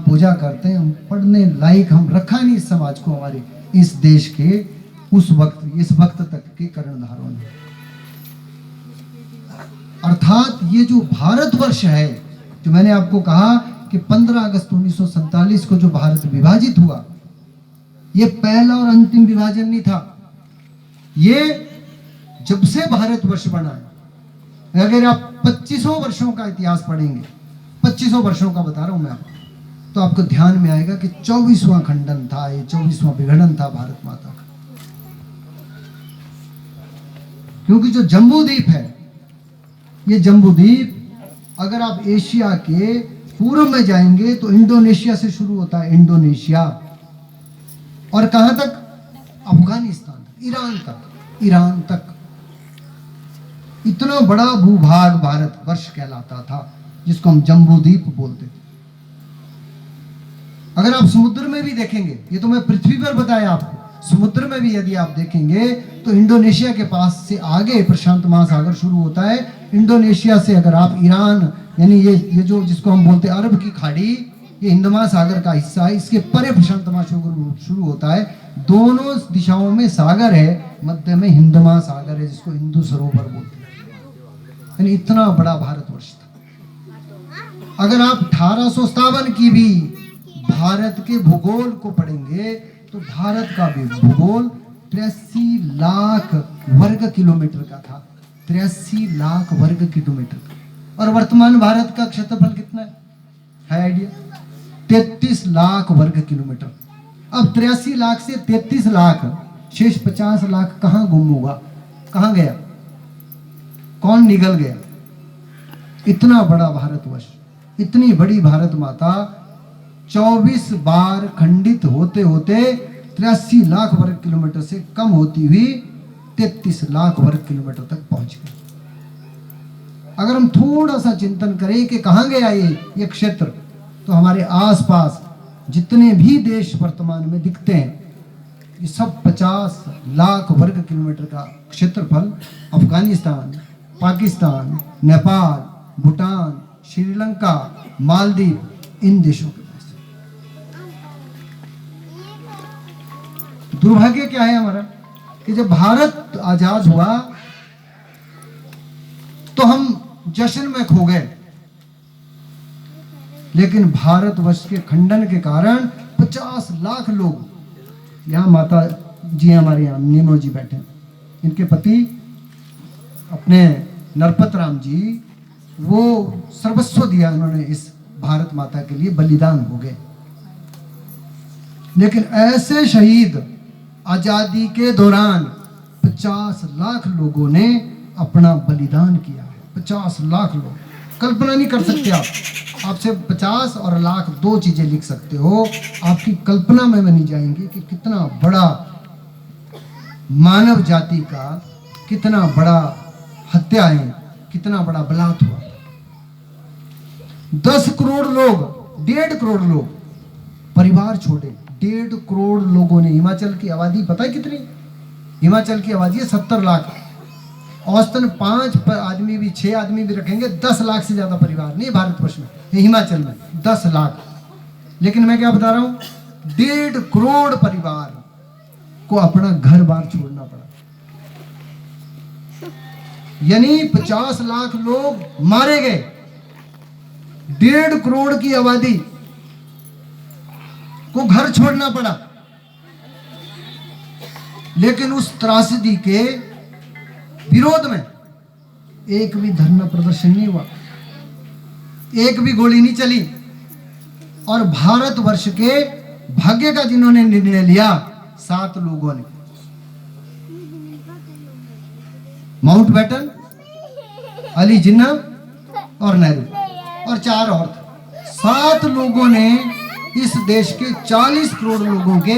पूजा करते हैं, हम पढ़ने लायक हम रखा नहीं इस समाज को, हमारे इस देश के उस वक्त इस वक्त तक के कर्णधारों ने। अर्थात ये जो भारतवर्ष है, जो मैंने आपको कहा कि 15 अगस्त 1947 को जो भारत विभाजित हुआ, ये पहला और अंतिम विभाजन नहीं था। ये जब से भारतवर्ष बना है, अगर आप 2500 वर्षों का इतिहास पढ़ेंगे, 2500 वर्षों का बता रहा हूं मैं आपको, तो आपको ध्यान में आएगा कि 24वां खंडन था, ये 24वां विघटन था भारत माता का। क्योंकि जो जम्बू द्वीप है, ये जम्बू द्वीप अगर आप एशिया के पूर्व में जाएंगे तो इंडोनेशिया से शुरू होता है, इंडोनेशिया, और कहां तक? अफगानिस्तान, ईरान तक। इतना बड़ा भूभाग भारतवर्ष कहलाता था, जिसको हम जम्बू द्वीप बोलते थे। अगर आप समुद्र में भी देखेंगे, ये तो मैं पृथ्वी पर बताया आपको, समुद्र में भी यदि आप देखेंगे तो इंडोनेशिया के पास से आगे प्रशांत महासागर शुरू होता है। इंडोनेशिया से अगर आप ईरान, यानी ये जो जिसको हम बोलते हैं अरब की खाड़ी, ये हिंद महासागर का हिस्सा है, इसके परे प्रशांत महासागर शुरू होता है। दोनों दिशाओं में सागर है, मध्य में हिंद महासागर है, जिसको हिंदू सरोवर बोलते हैं। यानी इतना बड़ा भारतवर्ष था। अगर आप 1857 की भी भारत के भूगोल को पढ़ेंगे तो भारत का भी भूगोल 83 लाख वर्ग किलोमीटर का था, 83 लाख वर्ग किलोमीटर का। और वर्तमान भारत का क्षेत्रफल कितना है आइडिया? 33 लाख वर्ग किलोमीटर। अब 83 लाख से 33 लाख, शेष 50 लाख कहां गुम हुआ, कहां गया, कौन निगल गया? इतना बड़ा भारतवर्ष, इतनी बड़ी भारत माता 24 बार खंडित होते होते 83 लाख वर्ग किलोमीटर से कम होती हुई 33 लाख वर्ग किलोमीटर तक पहुंच गई। अगर हम थोड़ा सा चिंतन करें कि कहां गया ये क्षेत्र, तो हमारे आसपास जितने भी देश वर्तमान में दिखते हैं, ये सब 50 लाख वर्ग किलोमीटर का क्षेत्रफल अफगानिस्तान, पाकिस्तान, नेपाल, भूटान, श्रीलंका, मालदीव, इन देशों के पास। दुर्भाग्य क्या है हमारा कि जब भारत आजाद हुआ तो हम जश्न में खो गए, लेकिन भारतवर्ष के खंडन के कारण 50 लाख लोग, यहाँ माता जी हमारे यहाँ नीमो जी बैठे, इनके पति अपने नरपत राम जी, वो सर्वस्व दिया उन्होंने इस भारत माता के लिए, बलिदान हो गए। लेकिन ऐसे शहीद आजादी के दौरान 50 लाख लोगों ने अपना बलिदान किया है। 50 लाख लोग, कल्पना नहीं कर सकते आप। आपसे 50 और लाख दो चीजें लिख सकते हो, आपकी कल्पना में नहीं जाएंगे कि कितना बड़ा मानव जाति का, कितना बड़ा हत्याएं, कितना बड़ा बलात् हुआ। 10 करोड़ लोग, 1.5 करोड़ लोग परिवार छोड़े, 1.5 करोड़ लोगों ने। हिमाचल की आबादी पता है कितनी? हिमाचल की आबादी है 70 लाख। औसतन 5 आदमी भी, 6 आदमी भी रखेंगे, 10 लाख से ज्यादा परिवार नहीं भारतवर्ष में, हिमाचल में 10 लाख। लेकिन मैं क्या बता रहा हूं, 1.5 करोड़ परिवार को अपना घर बार छोड़ना पड़ा। यानी 50 लाख लोग मारे गए, 1.5 करोड़ की आबादी को घर छोड़ना पड़ा। लेकिन उस त्रासदी के विरोध में एक भी धरना प्रदर्शन नहीं हुआ, एक भी गोली नहीं चली। और भारतवर्ष के भाग्य का जिन्होंने निर्णय लिया, 7 लोगों ने, माउंटबेटन, अली जिन्ना और नेहरू और 4 और 7 लोगों ने इस देश के 40 करोड़ लोगों के